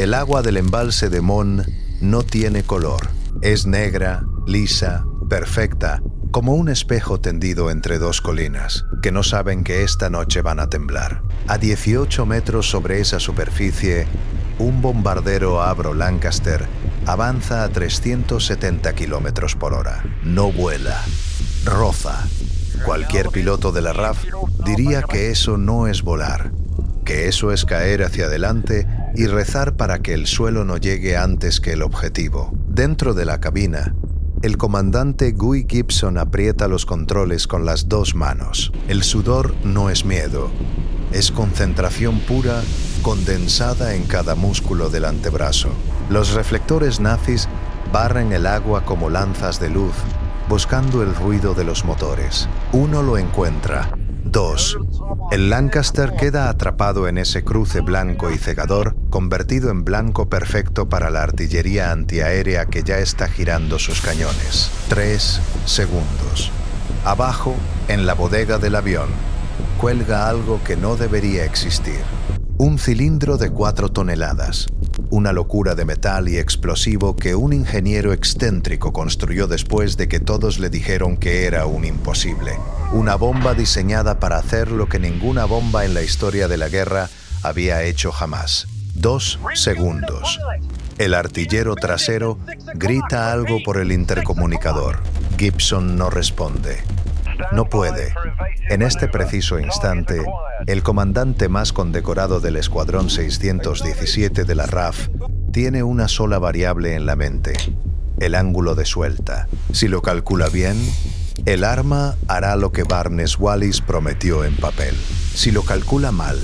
El agua del embalse de Mon no tiene color. Es negra, lisa, perfecta, como un espejo tendido entre dos colinas, que no saben que esta noche van a temblar. A 18 metros sobre esa superficie, un bombardero Avro Lancaster avanza a 370 kilómetros por hora. No vuela, roza. Cualquier piloto de la RAF diría que eso no es volar, que eso es caer hacia adelante y rezar para que el suelo no llegue antes que el objetivo. Dentro de la cabina, el comandante Guy Gibson aprieta los controles con las dos manos. El sudor no es miedo, es concentración pura condensada en cada músculo del antebrazo. Los reflectores nazis barren el agua como lanzas de luz, buscando el ruido de los motores. Uno lo encuentra. 2. El Lancaster queda atrapado en ese cruce blanco y cegador, convertido en blanco perfecto para la artillería antiaérea que ya está girando sus cañones. 3 segundos. Abajo, en la bodega del avión, cuelga algo que no debería existir. Un cilindro de 4 toneladas. Una locura de metal y explosivo que un ingeniero excéntrico construyó después de que todos le dijeron que era un imposible. Una bomba diseñada para hacer lo que ninguna bomba en la historia de la guerra había hecho jamás. 2 segundos. El artillero trasero grita algo por el intercomunicador. Gibson no responde. No puede. En este preciso instante, el comandante más condecorado del Escuadrón 617 de la RAF tiene una sola variable en la mente: el ángulo de suelta. Si lo calcula bien, el arma hará lo que Barnes Wallis prometió en papel. Si lo calcula mal,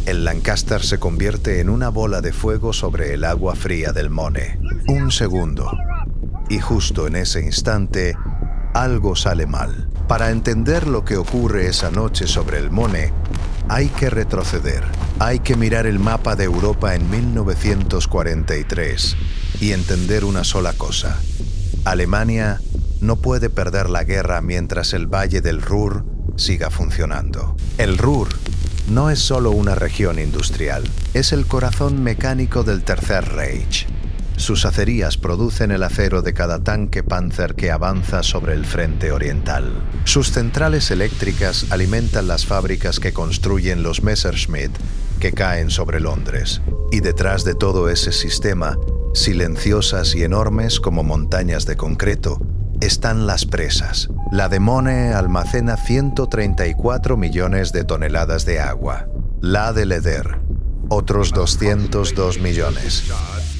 el Lancaster se convierte en una bola de fuego sobre el agua fría del Mone. 1 segundo. Y justo en ese instante, algo sale mal. Para entender lo que ocurre esa noche sobre el Mone, hay que retroceder. Hay que mirar el mapa de Europa en 1943 y entender una sola cosa. Alemania no puede perder la guerra mientras el Valle del Ruhr siga funcionando. El Ruhr no es solo una región industrial, es el corazón mecánico del Tercer Reich. Sus acerías producen el acero de cada tanque Panzer que avanza sobre el frente oriental. Sus centrales eléctricas alimentan las fábricas que construyen los Messerschmitt que caen sobre Londres. Y detrás de todo ese sistema, silenciosas y enormes como montañas de concreto, están las presas. La de Mone almacena 134 millones de toneladas de agua. La de Leder, otros 202 millones.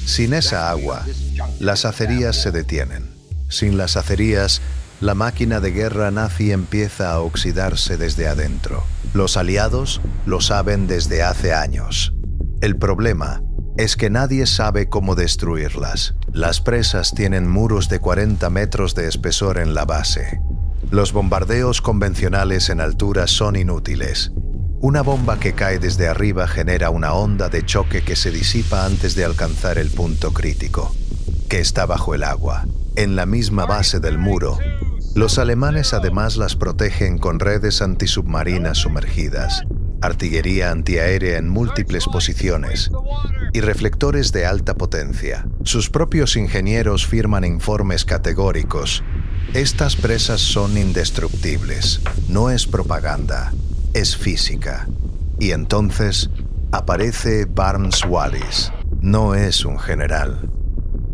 Sin esa agua, las acerías se detienen. Sin las acerías, la máquina de guerra nazi empieza a oxidarse desde adentro. Los aliados lo saben desde hace años. El problema es que nadie sabe cómo destruirlas. Las presas tienen muros de 40 metros de espesor en la base. Los bombardeos convencionales en altura son inútiles. Una bomba que cae desde arriba genera una onda de choque que se disipa antes de alcanzar el punto crítico, que está bajo el agua, en la misma base del muro. Los alemanes además las protegen con redes antisubmarinas sumergidas, artillería antiaérea en múltiples posiciones y reflectores de alta potencia. Sus propios ingenieros firman informes categóricos. Estas presas son indestructibles. No es propaganda. Es física. Y entonces aparece Barnes Wallis. No es un general.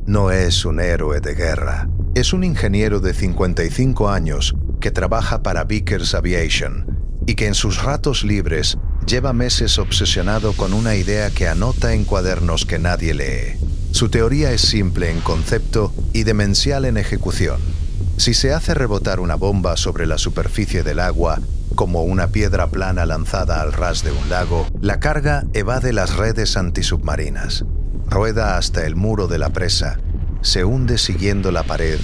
No es un héroe de guerra. Es un ingeniero de 55 años que trabaja para Vickers Aviation y que en sus ratos libres lleva meses obsesionado con una idea que anota en cuadernos que nadie lee. Su teoría es simple en concepto y demencial en ejecución. Si se hace rebotar una bomba sobre la superficie del agua, como una piedra plana lanzada al ras de un lago, la carga evade las redes antisubmarinas, rueda hasta el muro de la presa, se hunde siguiendo la pared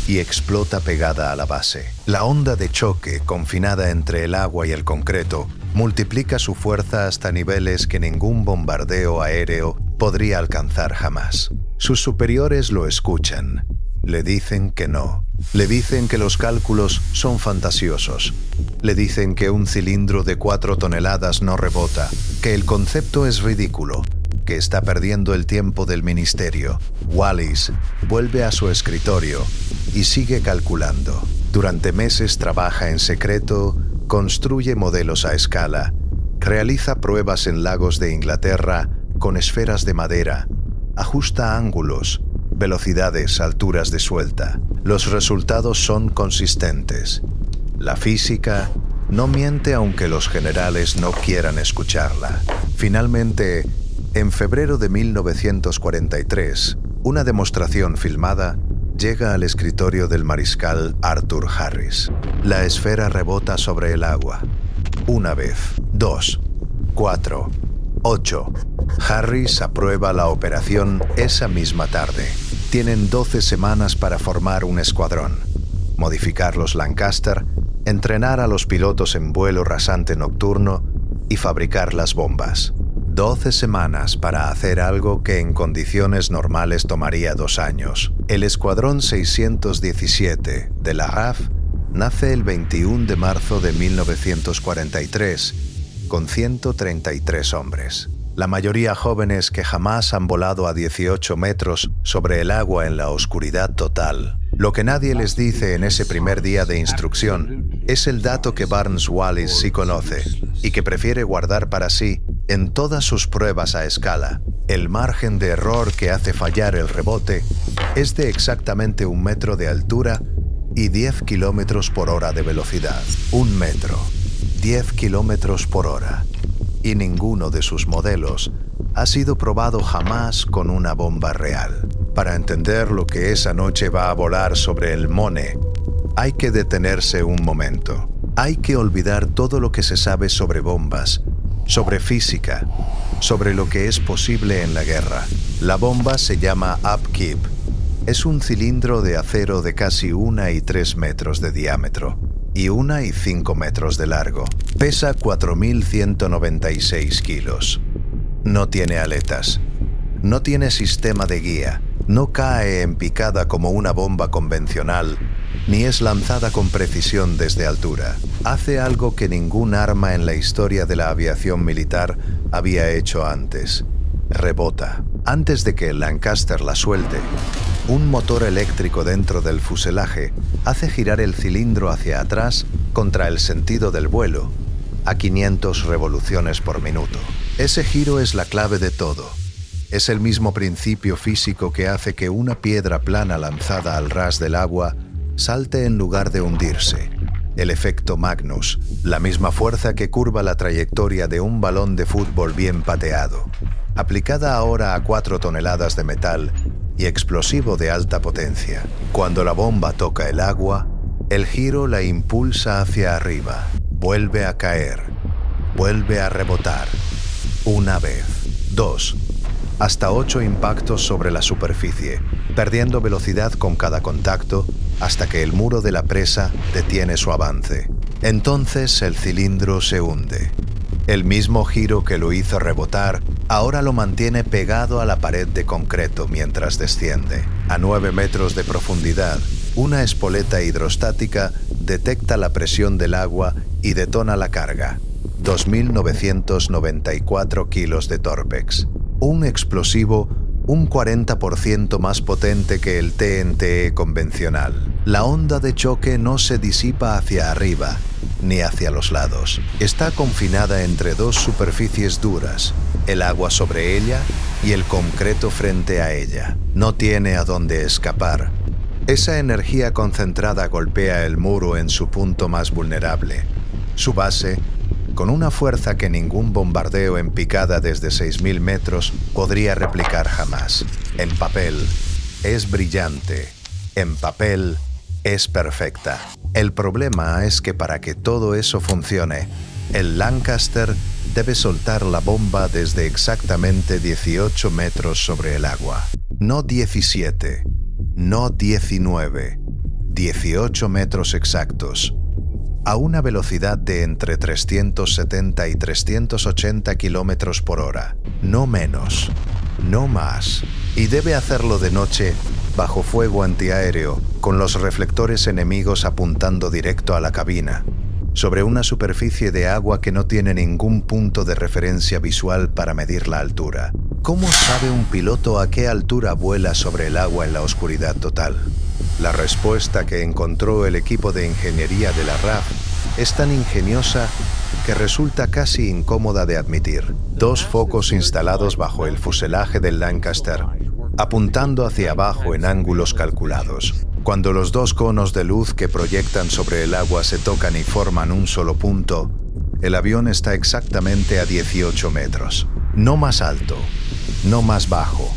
y explota pegada a la base. La onda de choque, confinada entre el agua y el concreto, multiplica su fuerza hasta niveles que ningún bombardeo aéreo podría alcanzar jamás. Sus superiores lo escuchan. Le dicen que no. Le dicen que los cálculos son fantasiosos. Le dicen que un cilindro de 4 toneladas no rebota, que el concepto es ridículo, que está perdiendo el tiempo del ministerio. Wallis vuelve a su escritorio y sigue calculando. Durante meses trabaja en secreto, construye modelos a escala, realiza pruebas en lagos de Inglaterra con esferas de madera, ajusta ángulos, velocidades, alturas de suelta. Los resultados son consistentes. La física no miente aunque los generales no quieran escucharla. Finalmente, en febrero de 1943, una demostración filmada llega al escritorio del mariscal Arthur Harris. La esfera rebota sobre el agua. 1 vez, 2, 4, 8. Harris aprueba la operación esa misma tarde. Tienen 12 semanas para formar un escuadrón, modificar los Lancaster, entrenar a los pilotos en vuelo rasante nocturno y fabricar las bombas. 12 semanas para hacer algo que en condiciones normales tomaría 2 años. El Escuadrón 617 de la RAF nace el 21 de marzo de 1943, con 133 hombres. La mayoría jóvenes que jamás han volado a 18 metros sobre el agua en la oscuridad total. Lo que nadie les dice en ese primer día de instrucción es el dato que Barnes Wallis sí conoce y que prefiere guardar para sí en todas sus pruebas a escala. El margen de error que hace fallar el rebote es de exactamente 1 metro de altura y 10 kilómetros por hora de velocidad. 1 metro, 10 kilómetros por hora. Y ninguno de sus modelos ha sido probado jamás con una bomba real. Para entender lo que esa noche va a volar sobre el Mone, hay que detenerse un momento. Hay que olvidar todo lo que se sabe sobre bombas, sobre física, sobre lo que es posible en la guerra. La bomba se llama Upkeep. Es un cilindro de acero de casi 1 y 3 metros de diámetro y 1 y 5 metros de largo. Pesa 4.196 kilos. No tiene aletas. No tiene sistema de guía. No cae en picada como una bomba convencional, ni es lanzada con precisión desde altura. Hace algo que ningún arma en la historia de la aviación militar había hecho antes. Rebota. Antes de que el Lancaster la suelte, un motor eléctrico dentro del fuselaje hace girar el cilindro hacia atrás contra el sentido del vuelo, a 500 revoluciones por minuto. Ese giro es la clave de todo. Es el mismo principio físico que hace que una piedra plana lanzada al ras del agua salte en lugar de hundirse. El efecto Magnus, la misma fuerza que curva la trayectoria de un balón de fútbol bien pateado, aplicada ahora a 4 toneladas de metal y explosivo de alta potencia. Cuando la bomba toca el agua, el giro la impulsa hacia arriba, vuelve a caer, vuelve a rebotar. 1 vez, 2, hasta 8 impactos sobre la superficie, perdiendo velocidad con cada contacto hasta que el muro de la presa detiene su avance. Entonces el cilindro se hunde. El mismo giro que lo hizo rebotar ahora lo mantiene pegado a la pared de concreto mientras desciende. A 9 metros de profundidad, una espoleta hidrostática detecta la presión del agua y detona la carga. 2.994 kilos de Torpex. Un explosivo un 40% más potente que el TNT convencional. La onda de choque no se disipa hacia arriba ni hacia los lados. Está confinada entre 2 superficies duras, el agua sobre ella y el concreto frente a ella. No tiene a dónde escapar. Esa energía concentrada golpea el muro en su punto más vulnerable. Su base, con una fuerza que ningún bombardeo en picada desde 6.000 metros podría replicar jamás. En papel, es brillante. En papel, es perfecta. El problema es que para que todo eso funcione, el Lancaster debe soltar la bomba desde exactamente 18 metros sobre el agua. No 17, no 19, 18 metros exactos. A una velocidad de entre 370 y 380 kilómetros por hora, no menos, no más. Y debe hacerlo de noche, bajo fuego antiaéreo, con los reflectores enemigos apuntando directo a la cabina, sobre una superficie de agua que no tiene ningún punto de referencia visual para medir la altura. ¿Cómo sabe un piloto a qué altura vuela sobre el agua en la oscuridad total? La respuesta que encontró el equipo de ingeniería de la RAF es tan ingeniosa que resulta casi incómoda de admitir. 2 focos instalados bajo el fuselaje del Lancaster, apuntando hacia abajo en ángulos calculados. Cuando los 2 conos de luz que proyectan sobre el agua se tocan y forman un solo punto, el avión está exactamente a 18 metros. No más alto, no más bajo.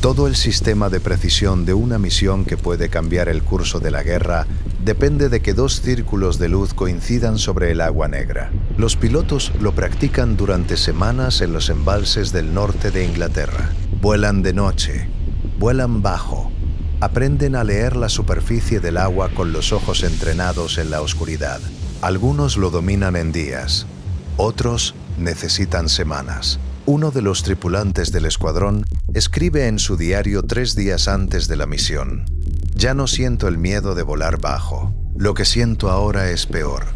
Todo el sistema de precisión de una misión que puede cambiar el curso de la guerra depende de que 2 círculos de luz coincidan sobre el agua negra. Los pilotos lo practican durante semanas en los embalses del norte de Inglaterra. Vuelan de noche, vuelan bajo, aprenden a leer la superficie del agua con los ojos entrenados en la oscuridad. Algunos lo dominan en días, otros necesitan semanas. Uno de los tripulantes del escuadrón escribe en su diario 3 días antes de la misión: «Ya no siento el miedo de volar bajo. Lo que siento ahora es peor.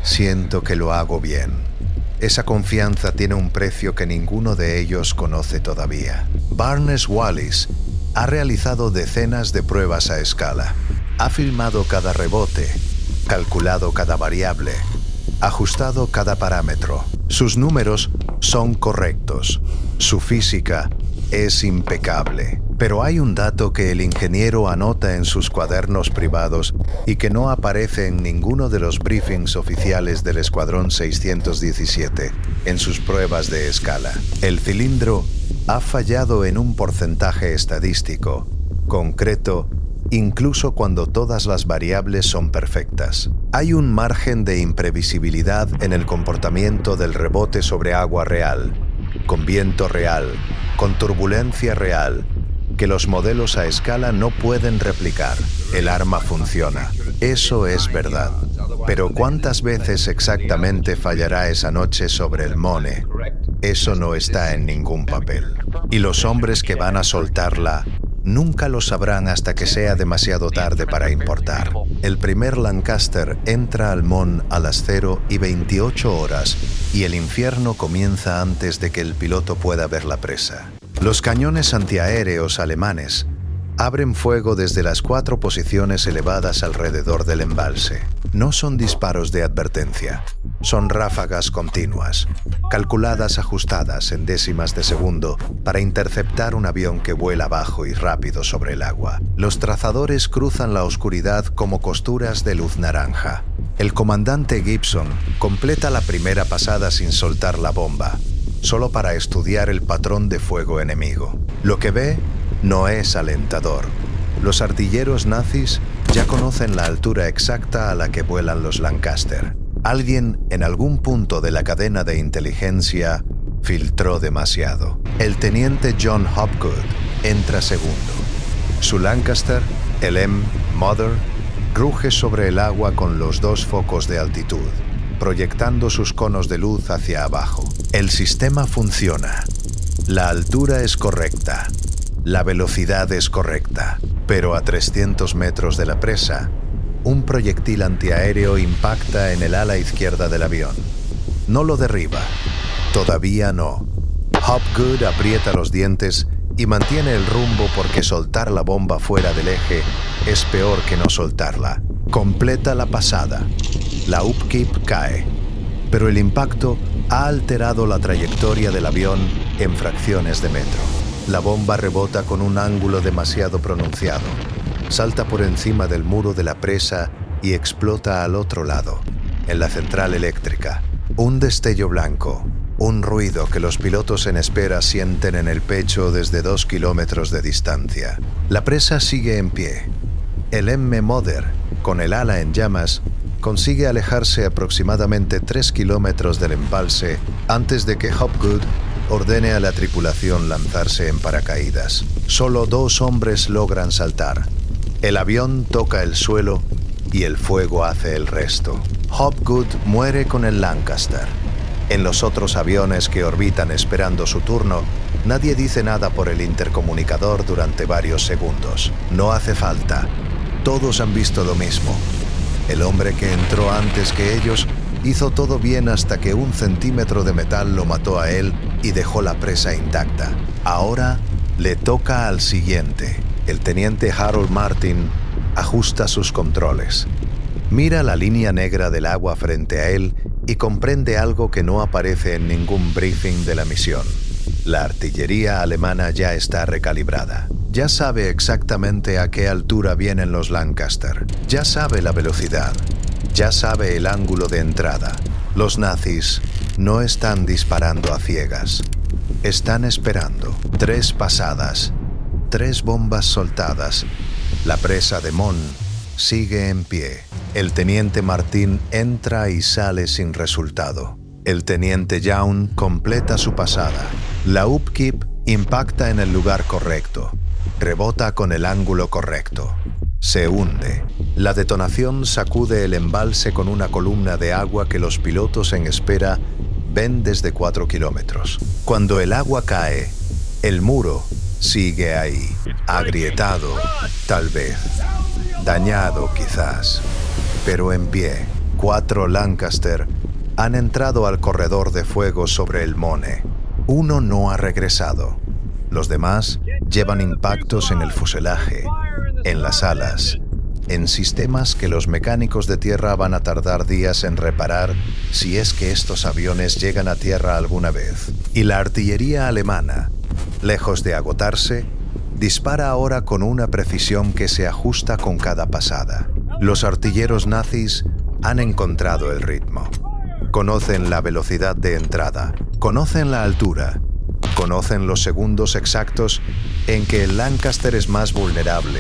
Siento que lo hago bien». Esa confianza tiene un precio que ninguno de ellos conoce todavía. Barnes Wallis ha realizado decenas de pruebas a escala. Ha filmado cada rebote, calculado cada variable, ajustado cada parámetro. Sus números son correctos. Su física es impecable. Pero hay un dato que el ingeniero anota en sus cuadernos privados y que no aparece en ninguno de los briefings oficiales del Escuadrón 617 en sus pruebas de escala. El cilindro ha fallado en un porcentaje estadístico, concreto, incluso cuando todas las variables son perfectas. Hay un margen de imprevisibilidad en el comportamiento del rebote sobre agua real, con viento real, con turbulencia real, que los modelos a escala no pueden replicar. El arma funciona. Eso es verdad. Pero ¿cuántas veces exactamente fallará esa noche sobre el Mone? Eso no está en ningún papel. Y los hombres que van a soltarla nunca lo sabrán hasta que sea demasiado tarde para importar. El primer Lancaster entra al Mon a las 0:28 y el infierno comienza antes de que el piloto pueda ver la presa. Los cañones antiaéreos alemanes abren fuego desde las 4 posiciones elevadas alrededor del embalse. No son disparos de advertencia, son ráfagas continuas, calculadas ajustadas en décimas de segundo para interceptar un avión que vuela bajo y rápido sobre el agua. Los trazadores cruzan la oscuridad como costuras de luz naranja. El comandante Gibson completa la primera pasada sin soltar la bomba, solo para estudiar el patrón de fuego enemigo. Lo que ve no es alentador. Los artilleros nazis ya conocen la altura exacta a la que vuelan los Lancaster. Alguien en algún punto de la cadena de inteligencia filtró demasiado. El teniente John Hopgood entra segundo. Su Lancaster, el M-Mother, ruge sobre el agua con los 2 focos de altitud, proyectando sus conos de luz hacia abajo. El sistema funciona. La altura es correcta. La velocidad es correcta. Pero a 300 metros de la presa, un proyectil antiaéreo impacta en el ala izquierda del avión. No lo derriba. Todavía no. Hopgood aprieta los dientes y mantiene el rumbo porque soltar la bomba fuera del eje es peor que no soltarla. Completa la pasada. La Upkeep cae. Pero el impacto ha alterado la trayectoria del avión en fracciones de metro. La bomba rebota con un ángulo demasiado pronunciado, salta por encima del muro de la presa y explota al otro lado, en la central eléctrica. Un destello blanco, un ruido que los pilotos en espera sienten en el pecho desde 2 kilómetros de distancia. La presa sigue en pie. El M-Mother, con el ala en llamas, consigue alejarse aproximadamente 3 kilómetros del embalse antes de que Hopgood ordene a la tripulación lanzarse en paracaídas. Solo 2 hombres logran saltar. El avión toca el suelo y el fuego hace el resto. Hopgood muere con el Lancaster. En los otros aviones que orbitan esperando su turno, nadie dice nada por el intercomunicador durante varios segundos. No hace falta. Todos han visto lo mismo. El hombre que entró antes que ellos hizo todo bien hasta que 1 centímetro de metal lo mató a él y dejó la presa intacta. Ahora le toca al siguiente. El teniente Harold Martin ajusta sus controles. Mira la línea negra del agua frente a él y comprende algo que no aparece en ningún briefing de la misión. La artillería alemana ya está recalibrada. Ya sabe exactamente a qué altura vienen los Lancaster. Ya sabe la velocidad. Ya sabe el ángulo de entrada. Los nazis no están disparando a ciegas. Están esperando. 3 pasadas. 3 bombas soltadas. La presa de Mons sigue en pie. El teniente Martín entra y sale sin resultado. El teniente Young completa su pasada. La Upkeep impacta en el lugar correcto. Rebota con el ángulo correcto. Se hunde. La detonación sacude el embalse con una columna de agua que los pilotos en espera ven desde 4 kilómetros. Cuando el agua cae, el muro sigue ahí, agrietado, tal vez, dañado quizás, pero en pie. 4 Lancaster han entrado al corredor de fuego sobre el Mone. Uno no ha regresado. Los demás llevan impactos en el fuselaje, en las alas, en sistemas que los mecánicos de tierra van a tardar días en reparar si es que estos aviones llegan a tierra alguna vez. Y la artillería alemana, lejos de agotarse, dispara ahora con una precisión que se ajusta con cada pasada. Los artilleros nazis han encontrado el ritmo. Conocen la velocidad de entrada, conocen la altura, conocen los segundos exactos en que el Lancaster es más vulnerable,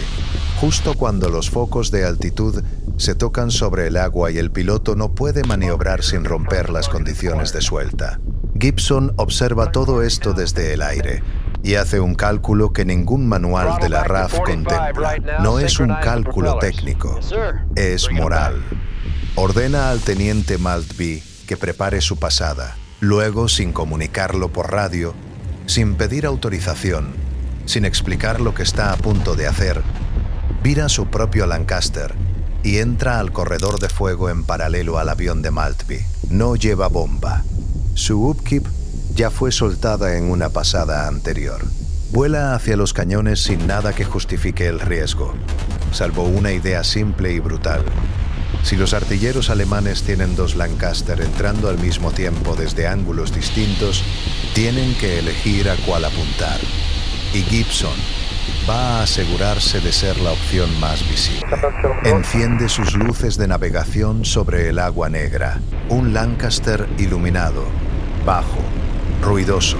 justo cuando los focos de altitud se tocan sobre el agua y el piloto no puede maniobrar sin romper las condiciones de suelta. Gibson observa todo esto desde el aire y hace un cálculo que ningún manual de la RAF contempla. No es un cálculo técnico, es moral. Ordena al teniente Maltby que prepare su pasada. Luego, sin comunicarlo por radio, sin pedir autorización, sin explicar lo que está a punto de hacer, vira su propio Lancaster y entra al corredor de fuego en paralelo al avión de Maltby. No lleva bomba. Su Upkeep ya fue soltada en una pasada anterior. Vuela hacia los cañones sin nada que justifique el riesgo, salvo una idea simple y brutal. Si los artilleros alemanes tienen 2 Lancaster entrando al mismo tiempo desde ángulos distintos, tienen que elegir a cuál apuntar. Y Gibson va a asegurarse de ser la opción más visible. Enciende sus luces de navegación sobre el agua negra. Un Lancaster iluminado, bajo, ruidoso,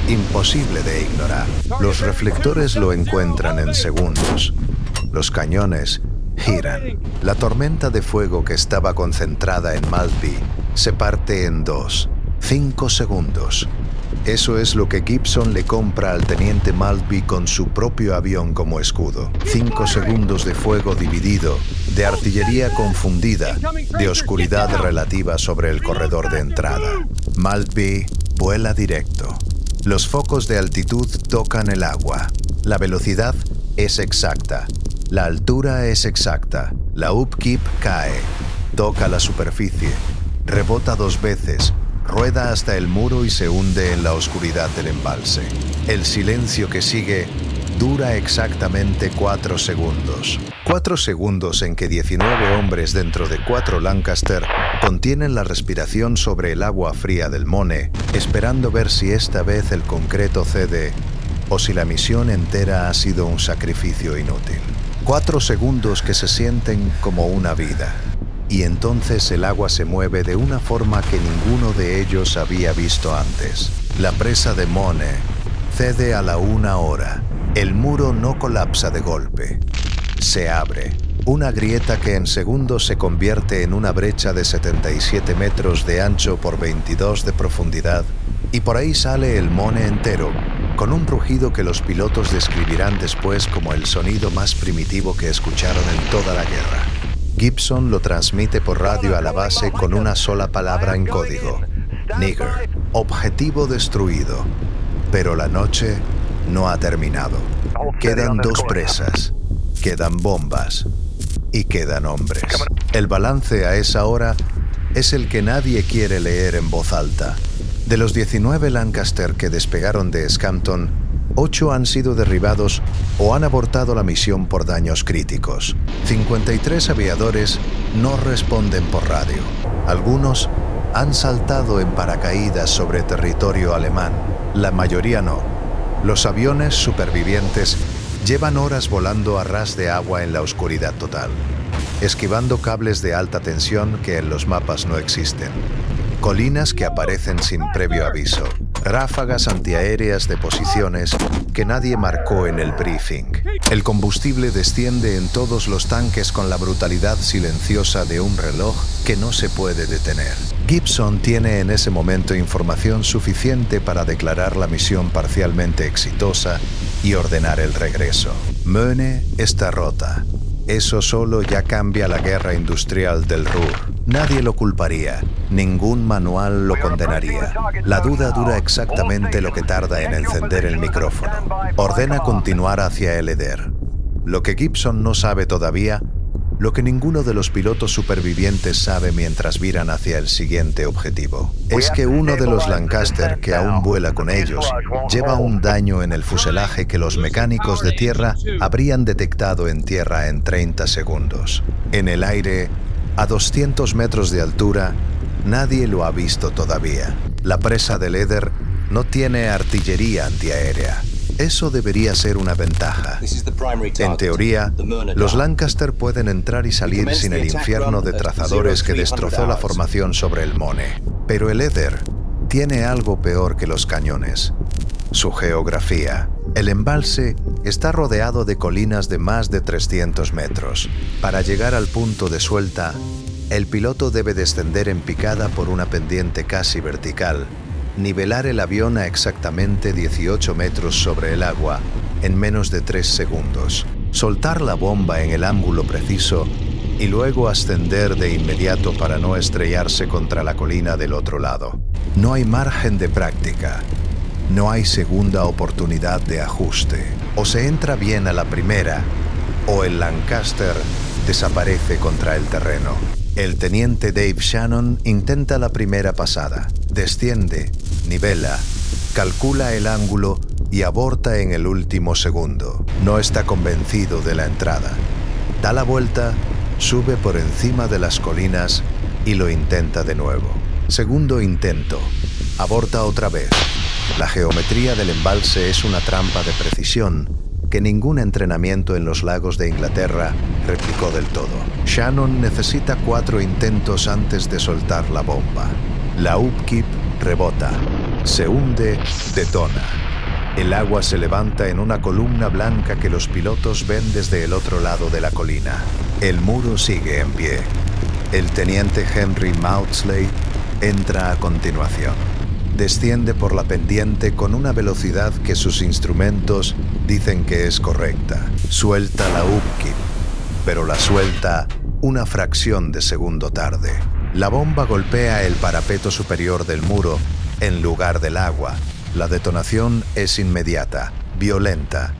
imposible de ignorar. Los reflectores lo encuentran en segundos. Los cañones giran. La tormenta de fuego que estaba concentrada en Maltby se parte en 2. 5 segundos. Eso es lo que Gibson le compra al teniente Maltby con su propio avión como escudo. 5 segundos de fuego dividido, de artillería confundida, de oscuridad relativa sobre el corredor de entrada. Maltby vuela directo. Los focos de altitud tocan el agua. La velocidad es exacta. La altura es exacta. La Upkeep cae. Toca la superficie. Rebota 2 veces. Rueda hasta el muro y se hunde en la oscuridad del embalse. El silencio que sigue dura exactamente 4 segundos. 4 segundos en que 19 hombres dentro de 4 Lancaster contienen la respiración sobre el agua fría del Mone, esperando ver si esta vez el concreto cede o si la misión entera ha sido un sacrificio inútil. 4 segundos que se sienten como una vida. Y entonces el agua se mueve de una forma que ninguno de ellos había visto antes. La presa de Mone cede a la 1 hora. El muro no colapsa de golpe. Se abre. Una grieta que en segundos se convierte en una brecha de 77 metros de ancho por 22 de profundidad. Y por ahí sale el Mone entero, con un rugido que los pilotos describirán después como el sonido más primitivo que escucharon en toda la guerra. Gibson lo transmite por radio a la base con una sola palabra en código: Nigger. Objetivo destruido. Pero la noche no ha terminado. Quedan 2 presas, quedan bombas y quedan hombres. El balance a esa hora es el que nadie quiere leer en voz alta. De los 19 Lancaster que despegaron de Scampton, 8 han sido derribados o han abortado la misión por daños críticos. 53 aviadores no responden por radio. Algunos han saltado en paracaídas sobre territorio alemán. La mayoría no. Los aviones supervivientes llevan horas volando a ras de agua en la oscuridad total, esquivando cables de alta tensión que en los mapas no existen, colinas que aparecen sin previo aviso, ráfagas antiaéreas de posiciones que nadie marcó en el briefing. El combustible desciende en todos los tanques con la brutalidad silenciosa de un reloj que no se puede detener. Gibson tiene en ese momento información suficiente para declarar la misión parcialmente exitosa y ordenar el regreso. Möhne está rota. Eso solo ya cambia la guerra industrial del Ruhr. Nadie lo culparía, ningún manual lo condenaría. La duda dura exactamente lo que tarda en encender el micrófono. Ordena continuar hacia el Eder. Lo que Gibson no sabe todavía, lo que ninguno de los pilotos supervivientes sabe mientras viran hacia el siguiente objetivo, es que uno de los Lancaster que aún vuela con ellos lleva un daño en el fuselaje que los mecánicos de tierra habrían detectado en tierra en 30 segundos. En el aire, a 200 metros de altura, nadie lo ha visto todavía. La presa del Eder no tiene artillería antiaérea. Eso debería ser una ventaja. En teoría, los Lancaster pueden entrar y salir sin el infierno de trazadores que destrozó la formación sobre el Möhne. Pero el Eder tiene algo peor que los cañones: su geografía. El embalse está rodeado de colinas de más de 300 metros. Para llegar al punto de suelta, el piloto debe descender en picada por una pendiente casi vertical, nivelar el avión a exactamente 18 metros sobre el agua en menos de 3 segundos, soltar la bomba en el ángulo preciso y luego ascender de inmediato para no estrellarse contra la colina del otro lado. No hay margen de práctica, no hay segunda oportunidad de ajuste. O se entra bien a la primera, o el Lancaster desaparece contra el terreno. El teniente Dave Shannon intenta la primera pasada, desciende, nivela, calcula el ángulo y aborta en el último segundo. No está convencido de la entrada. Da la vuelta, sube por encima de las colinas y lo intenta de nuevo. Segundo intento, aborta otra vez. La geometría del embalse es una trampa de precisión que ningún entrenamiento en los lagos de Inglaterra replicó del todo. Shannon necesita 4 intentos antes de soltar la bomba. La Upkeep rebota, se hunde, detona. El agua se levanta en una columna blanca que los pilotos ven desde el otro lado de la colina. El muro sigue en pie. El teniente Henry Maudsley entra a continuación. Desciende por la pendiente con una velocidad que sus instrumentos dicen que es correcta. Suelta la Upkeep, pero la suelta una fracción de segundo tarde. La bomba golpea el parapeto superior del muro en lugar del agua. La detonación es inmediata, violenta,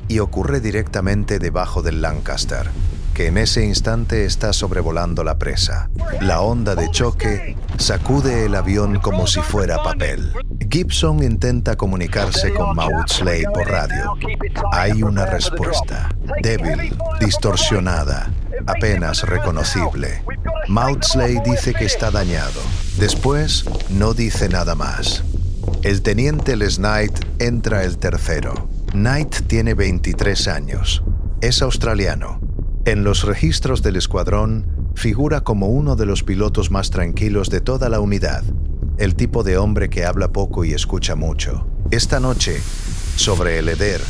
y ocurre directamente debajo del Lancaster, que en ese instante está sobrevolando la presa. La onda de choque sacude el avión como si fuera papel. Gibson intenta comunicarse con Maudsley por radio. Hay una respuesta, débil, distorsionada, apenas reconocible. Maudsley dice que está dañado. Después, no dice nada más. El teniente Les Knight entra el tercero. Knight tiene 23 años. Es australiano. En los registros del escuadrón, figura como uno de los pilotos más tranquilos de toda la unidad, el tipo de hombre que habla poco y escucha mucho. Esta noche, sobre el Eder,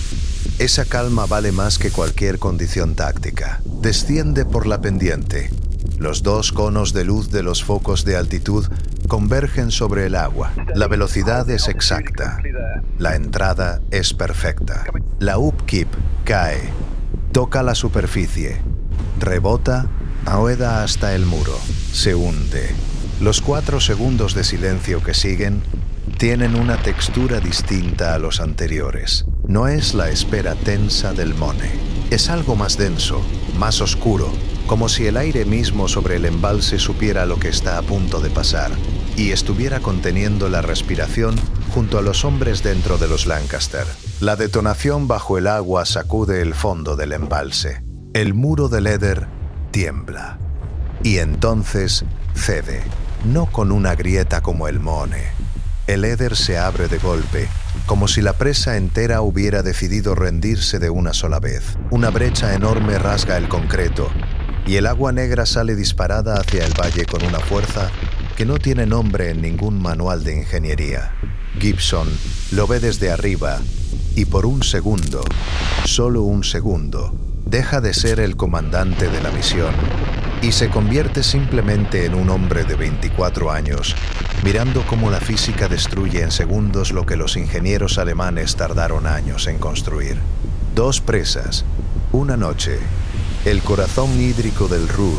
esa calma vale más que cualquier condición táctica. Desciende por la pendiente. Los 2 conos de luz de los focos de altitud convergen sobre el agua. La velocidad es exacta. La entrada es perfecta. La Upkeep cae. Toca la superficie, rebota, rueda hasta el muro, se hunde. Los 4 segundos de silencio que siguen tienen una textura distinta a los anteriores. No es la espera tensa del Möhne, es algo más denso, más oscuro, como si el aire mismo sobre el embalse supiera lo que está a punto de pasar. y estuviera conteniendo la respiración junto a los hombres dentro de los Lancaster. La detonación bajo el agua sacude el fondo del embalse. El muro del éter tiembla. Y entonces cede, no con una grieta como el Mone. El éter se abre de golpe, como si la presa entera hubiera decidido rendirse de una sola vez. Una brecha enorme rasga el concreto, y el agua negra sale disparada hacia el valle con una fuerza que no tiene nombre en ningún manual de ingeniería. Gibson lo ve desde arriba, y por un segundo, solo un segundo, deja de ser el comandante de la misión y se convierte simplemente en un hombre de 24 años, mirando cómo la física destruye en segundos lo que los ingenieros alemanes tardaron años en construir. 2 presas, una noche. El corazón hídrico del Ruhr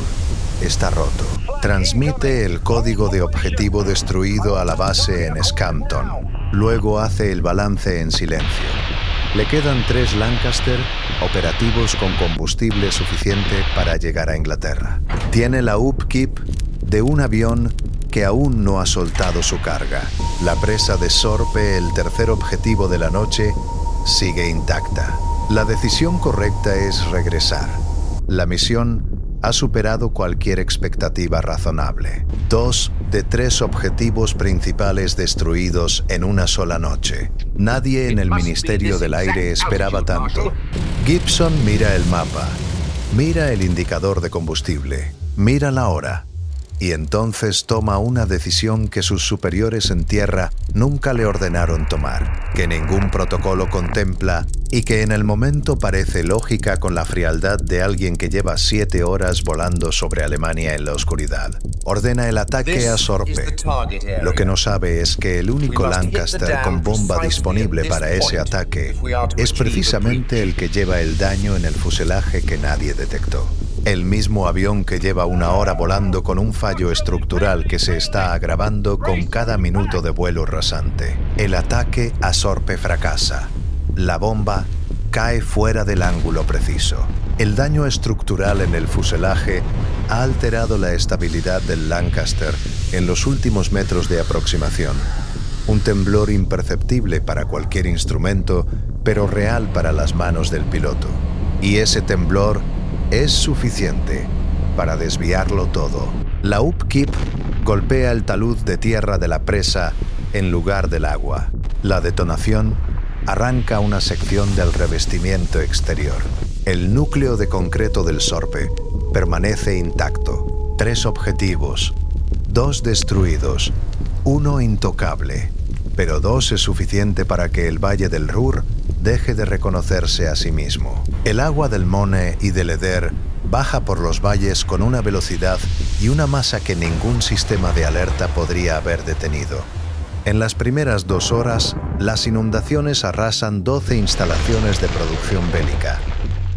está roto. Transmite el código de objetivo destruido a la base en Scampton. Luego hace el balance en silencio. Le quedan 3 Lancaster operativos con combustible suficiente para llegar a Inglaterra. Tiene la upkeep de un avión que aún no ha soltado su carga. La presa de Sorpe, el tercer objetivo de la noche, sigue intacta. La decisión correcta es regresar. La misión ha superado cualquier expectativa razonable. 2 de 3 objetivos principales destruidos en una sola noche. Nadie en el Ministerio del Aire esperaba tanto. Gibson mira el mapa, mira el indicador de combustible, mira la hora, y entonces toma una decisión que sus superiores en tierra nunca le ordenaron tomar, que ningún protocolo contempla y que en el momento parece lógica con la frialdad de alguien que lleva 7 horas volando sobre Alemania en la oscuridad. Ordena el ataque a Sorpe. Lo que no sabe es que el único Lancaster con bomba disponible para ese ataque es precisamente el que lleva el daño en el fuselaje que nadie detectó. El mismo avión que lleva 1 hora volando con un fallo estructural que se está agravando con cada minuto de vuelo rasante. El ataque a Sorpe fracasa. La bomba cae fuera del ángulo preciso. El daño estructural en el fuselaje ha alterado la estabilidad del Lancaster en los últimos metros de aproximación. Un temblor imperceptible para cualquier instrumento, pero real para las manos del piloto. Y ese temblor es suficiente para desviarlo todo. La upkeep golpea el talud de tierra de la presa en lugar del agua. La detonación arranca una sección del revestimiento exterior. El núcleo de concreto del Sorpe permanece intacto. 3 objetivos, 2 destruidos, 1 intocable. Pero 2 es suficiente para que el Valle del Ruhr deje de reconocerse a sí mismo. El agua del Mone y del Eder baja por los valles con una velocidad y una masa que ningún sistema de alerta podría haber detenido. En las primeras 2 horas, las inundaciones arrasan 12 instalaciones de producción bélica,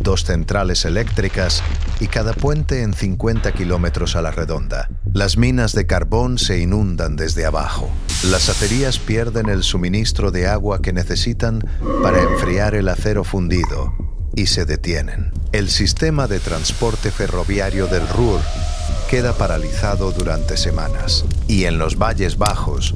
2 centrales eléctricas y cada puente en 50 kilómetros a la redonda. Las minas de carbón se inundan desde abajo. Las acerías pierden el suministro de agua que necesitan para enfriar el acero fundido y se detienen. El sistema de transporte ferroviario del Ruhr queda paralizado durante semanas. Y en los valles bajos,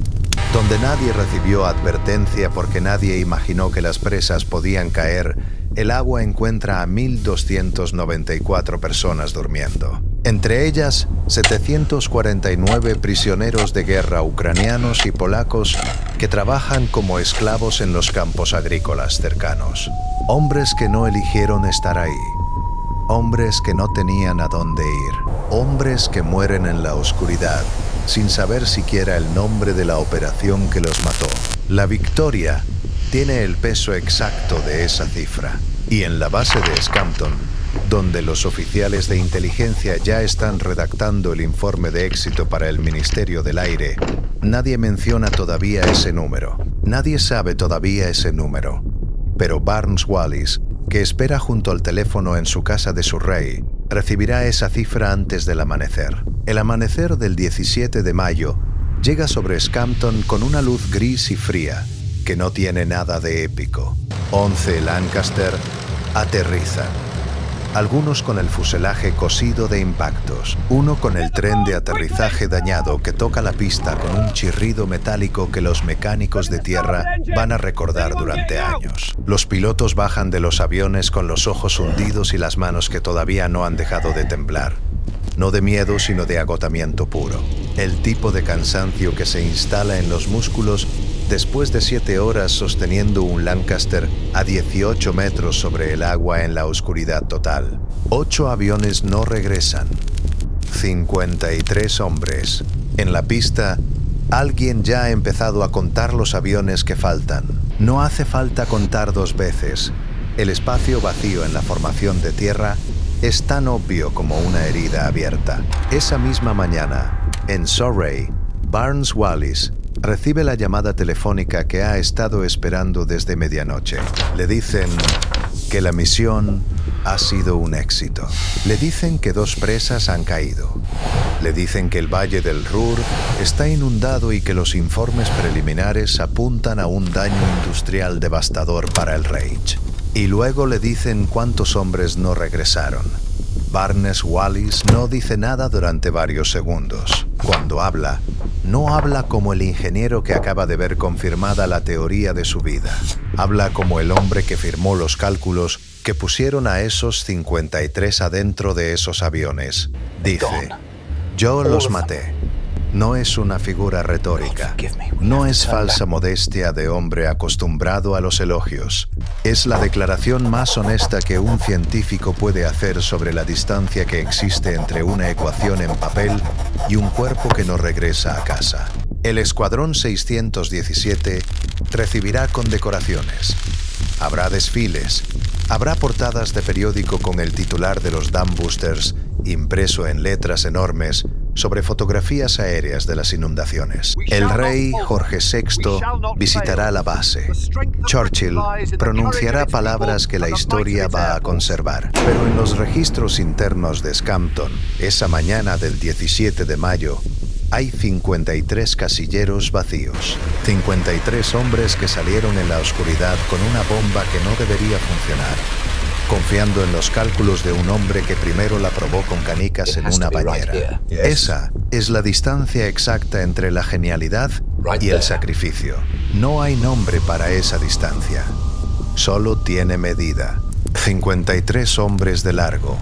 donde nadie recibió advertencia porque nadie imaginó que las presas podían caer, el agua encuentra a 1.294 personas durmiendo. Entre ellas, 749 prisioneros de guerra ucranianos y polacos que trabajan como esclavos en los campos agrícolas cercanos. Hombres que no eligieron estar ahí. Hombres que no tenían a dónde ir. Hombres que mueren en la oscuridad, sin saber siquiera el nombre de la operación que los mató. La victoria tiene el peso exacto de esa cifra. Y en la base de Scampton, donde los oficiales de inteligencia ya están redactando el informe de éxito para el Ministerio del Aire, nadie menciona todavía ese número. Nadie sabe todavía ese número. Pero Barnes Wallis, que espera junto al teléfono en su casa de Surrey, recibirá esa cifra antes del amanecer. El amanecer del 17 de mayo llega sobre Scampton con una luz gris y fría, que no tiene nada de épico. 11 Lancaster aterrizan. algunos con el fuselaje cosido de impactos, uno con el tren de aterrizaje dañado que toca la pista con un chirrido metálico que los mecánicos de tierra van a recordar durante años. Los pilotos bajan de los aviones con los ojos hundidos y las manos que todavía no han dejado de temblar. No de miedo, sino de agotamiento puro. El tipo de cansancio que se instala en los músculos después de 7 horas sosteniendo un Lancaster a 18 metros sobre el agua en la oscuridad total. 8 aviones no regresan. 53 hombres. En la pista, alguien ya ha empezado a contar los aviones que faltan. No hace falta contar 2 veces. El espacio vacío en la formación de tierra es tan obvio como una herida abierta. Esa misma mañana, en Surrey, Barnes Wallis recibe la llamada telefónica que ha estado esperando desde medianoche. Le dicen que la misión ha sido un éxito. Le dicen que 2 presas han caído. Le dicen que el Valle del Ruhr está inundado y que los informes preliminares apuntan a un daño industrial devastador para el Reich. Y luego le dicen cuántos hombres no regresaron. Barnes Wallis no dice nada durante varios segundos. Cuando habla, no habla como el ingeniero que acaba de ver confirmada la teoría de su vida. Habla como el hombre que firmó los cálculos que pusieron a esos 53 adentro de esos aviones. Dice: yo los maté. No es una figura retórica. No es falsa modestia de hombre acostumbrado a los elogios. Es la declaración más honesta que un científico puede hacer sobre la distancia que existe entre una ecuación en papel y un cuerpo que no regresa a casa. El Escuadrón 617 recibirá condecoraciones. Habrá desfiles. Habrá portadas de periódico con el titular de los Dambusters impreso en letras enormes sobre fotografías aéreas de las inundaciones. El rey Jorge VI visitará la base. Churchill pronunciará palabras que la historia va a conservar. Pero en los registros internos de Scampton, esa mañana del 17 de mayo, hay 53 casilleros vacíos. 53 hombres que salieron en la oscuridad con una bomba que no debería funcionar, confiando en los cálculos de un hombre que primero la probó con canicas en una bañera. Esa es la distancia exacta entre la genialidad y el sacrificio. No hay nombre para esa distancia. Solo tiene medida. 53 hombres de largo,